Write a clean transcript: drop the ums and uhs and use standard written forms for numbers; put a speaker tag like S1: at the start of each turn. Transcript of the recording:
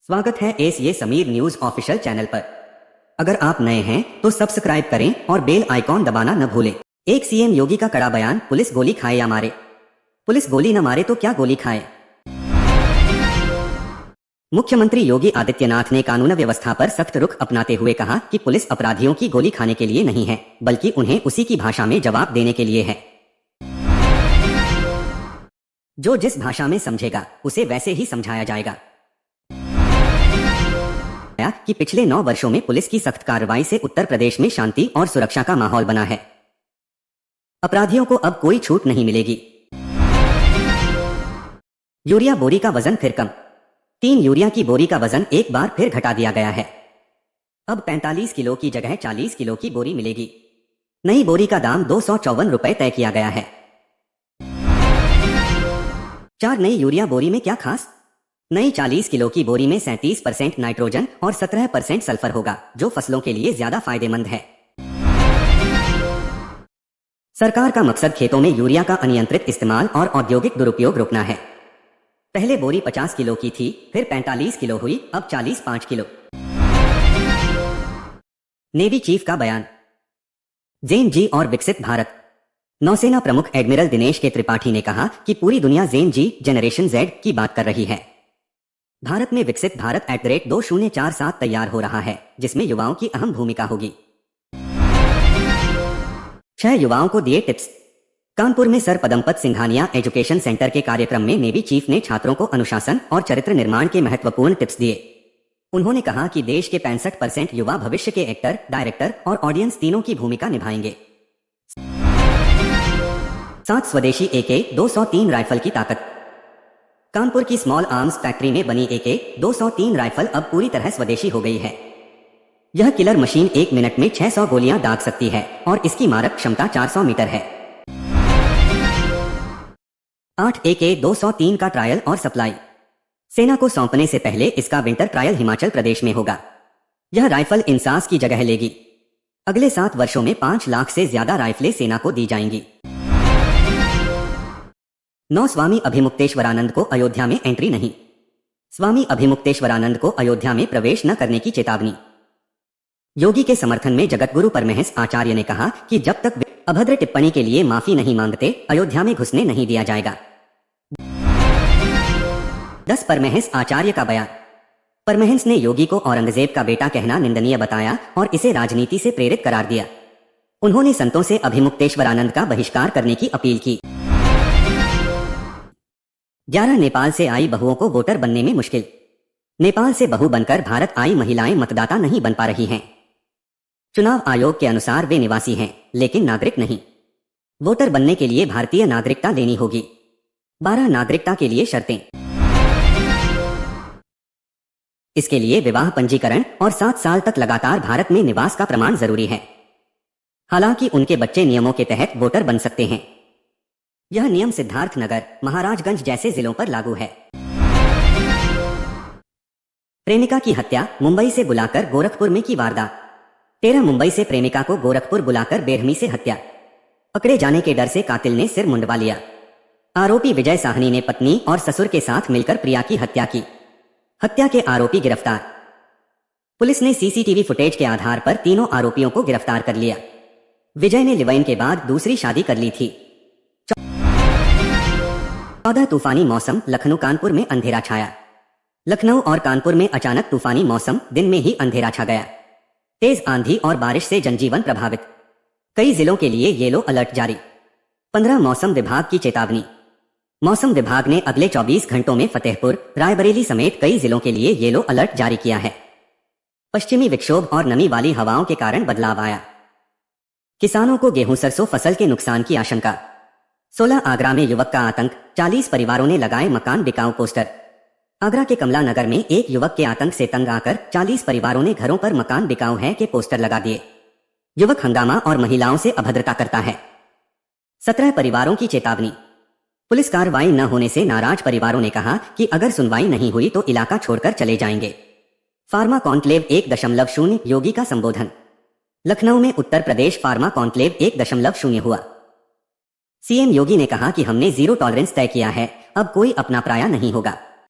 S1: स्वागत है ये समीर न्यूज ऑफिशियल चैनल पर। अगर आप नए हैं तो सब्सक्राइब करें और बेल आइकॉन दबाना न भूलें। एक सीएम योगी का कड़ा बयान, पुलिस गोली खाए या मारे। पुलिस गोली न मारे तो क्या गोली खाए। मुख्यमंत्री योगी आदित्यनाथ ने कानून व्यवस्था पर सख्त रुख अपनाते हुए कहा कि पुलिस अपराधियों की गोली खाने के लिए नहीं है, बल्कि उन्हें उसी की भाषा में जवाब देने के लिए है। जो जिस भाषा में समझेगा उसे वैसे ही समझाया जाएगा। कि पिछले 9 वर्षों में पुलिस की सख्त कार्रवाई से उत्तर प्रदेश में शांति और सुरक्षा का माहौल बना है। अपराधियों को अब कोई छूट नहीं मिलेगी। यूरिया बोरी का वजन फिर कम। 3 यूरिया की बोरी का वजन एक बार फिर घटा दिया गया है। अब 45 किलो की जगह 40 किलो की बोरी मिलेगी। नई बोरी का दाम 254 रुपए तय किया गया है। 4 नई यूरिया बोरी में क्या खास? नई 40 किलो की बोरी में 37% नाइट्रोजन और 17% सल्फर होगा, जो फसलों के लिए ज्यादा फायदेमंद है। सरकार का मकसद खेतों में यूरिया का अनियंत्रित इस्तेमाल और औद्योगिक दुरुपयोग रोकना है। पहले बोरी 50 किलो की थी, फिर 45 किलो हुई, अब 45 किलो। नेवी चीफ का बयान। ज़ेन जी और विकसित भारत। नौसेना प्रमुख एडमिरल दिनेश के त्रिपाठी ने कहा कि पूरी दुनिया ज़ेन जी जनरेशन जेड की बात कर रही है। भारत में विकसित भारत @2047 तैयार हो रहा है, जिसमें युवाओं की अहम भूमिका होगी। 6 युवाओं को दिए टिप्स। कानपुर में sir Padampat Singhania education centre के कार्यक्रम में नेवी चीफ ने छात्रों को अनुशासन और चरित्र निर्माण के महत्वपूर्ण टिप्स दिए। उन्होंने कहा कि देश के 65% युवा भविष्य के एक्टर, डायरेक्टर और ऑडियंस तीनों की भूमिका निभाएंगे। 7 स्वदेशी AK-203 राइफल की ताकत। कानपुर की स्मॉल आर्म्स फैक्ट्री में बनी AK-203 राइफल अब पूरी तरह स्वदेशी हो गई है। यह किलर मशीन 1 मिनट में 600 गोलियां दाग सकती है और इसकी मारक क्षमता 400 मीटर है। 8 AK-203 का ट्रायल और सप्लाई। सेना को सौंपने से पहले इसका विंटर ट्रायल हिमाचल प्रदेश में होगा। यह राइफल इंसास की जगह लेगी। अगले 7 वर्षों में 5 लाख से ज्यादा राइफलें सेना को दी जाएंगी। 9 स्वामी अभिमुक्तेश्वरानंद को अयोध्या में एंट्री नहीं। स्वामी अभिमुक्तेश्वरानंद को अयोध्या में प्रवेश न करने की चेतावनी। योगी के समर्थन में जगतगुरु परमहंस आचार्य ने कहा कि जब तक वे अभद्र टिप्पणी के लिए माफी नहीं मांगते, अयोध्या में घुसने नहीं दिया जाएगा। 10 परमहंस आचार्य का बयान। परमहंस ने योगी को औरंगजेब का बेटा कहना निंदनीय बताया और इसे राजनीति से प्रेरित करार दिया। उन्होंने संतों से अभिमुक्तेश्वरानंद का बहिष्कार करने की अपील की। 11 नेपाल से आई बहुओं को वोटर बनने में मुश्किल। नेपाल से बहू बनकर भारत आई महिलाएं मतदाता नहीं बन पा रही हैं। चुनाव आयोग के अनुसार वे निवासी हैं, लेकिन नागरिक नहीं। वोटर बनने के लिए भारतीय नागरिकता लेनी होगी। 12 नागरिकता के लिए शर्तें। इसके लिए विवाह पंजीकरण और 7 साल तक लगातार भारत में निवास का प्रमाण जरूरी है। हालांकि उनके बच्चे नियमों के तहत वोटर बन सकते हैं। यह नियम सिद्धार्थनगर, महाराजगंज जैसे जिलों पर लागू है। प्रेमिका की हत्या मुंबई से बुलाकर गोरखपुर में की वारदात। 13 मुंबई से प्रेमिका को गोरखपुर बुलाकर बेरहमी से हत्या। पकड़े जाने के डर से कातिल ने सिर मुंडवा लिया। आरोपी विजय साहनी ने पत्नी और ससुर के साथ मिलकर प्रिया की हत्या की। हत्या के आरोपी गिरफ्तार। पुलिस ने सीसीटीवी फुटेज के आधार पर तीनों आरोपियों को गिरफ्तार कर लिया। विजय ने लिव इन के बाद दूसरी शादी कर ली थी। 14 तूफानी मौसम, लखनऊ कानपुर में अंधेरा छाया। लखनऊ और कानपुर में अचानक तूफानी मौसम, दिन में ही अंधेरा छा गया। तेज आंधी और बारिश से जनजीवन प्रभावित। कई जिलों के लिए येलो अलर्ट जारी। 15 मौसम विभाग की चेतावनी। मौसम विभाग ने अगले 24 घंटों में फतेहपुर, रायबरेली समेत कई जिलों के लिए येलो अलर्ट जारी किया है। पश्चिमी विक्षोभ और नमी वाली हवाओं के कारण बदलाव आया। किसानों को गेहूं सरसों फसल के नुकसान की आशंका। 16 आगरा में युवक का आतंक, 40 परिवारों ने लगाए मकान बिकाऊ पोस्टर। आगरा के कमला नगर में एक युवक के आतंक से तंग आकर 40 परिवारों ने घरों पर मकान बिकाऊ है के पोस्टर लगा दिए। युवक हंगामा और महिलाओं से अभद्रता करता है। 17 परिवारों की चेतावनी। पुलिस कार्रवाई न होने से नाराज परिवारों ने कहा कि अगर सुनवाई नहीं हुई तो इलाका छोड़कर चले जाएंगे। फार्मा कॉन्क्लेव 1.0 योगी का संबोधन। लखनऊ में उत्तर प्रदेश फार्मा कॉन्क्लेव 1.0 हुआ। सीएम योगी ने कहा कि हमने जीरो टॉलरेंस तय किया है, अब कोई अपना पराया नहीं होगा।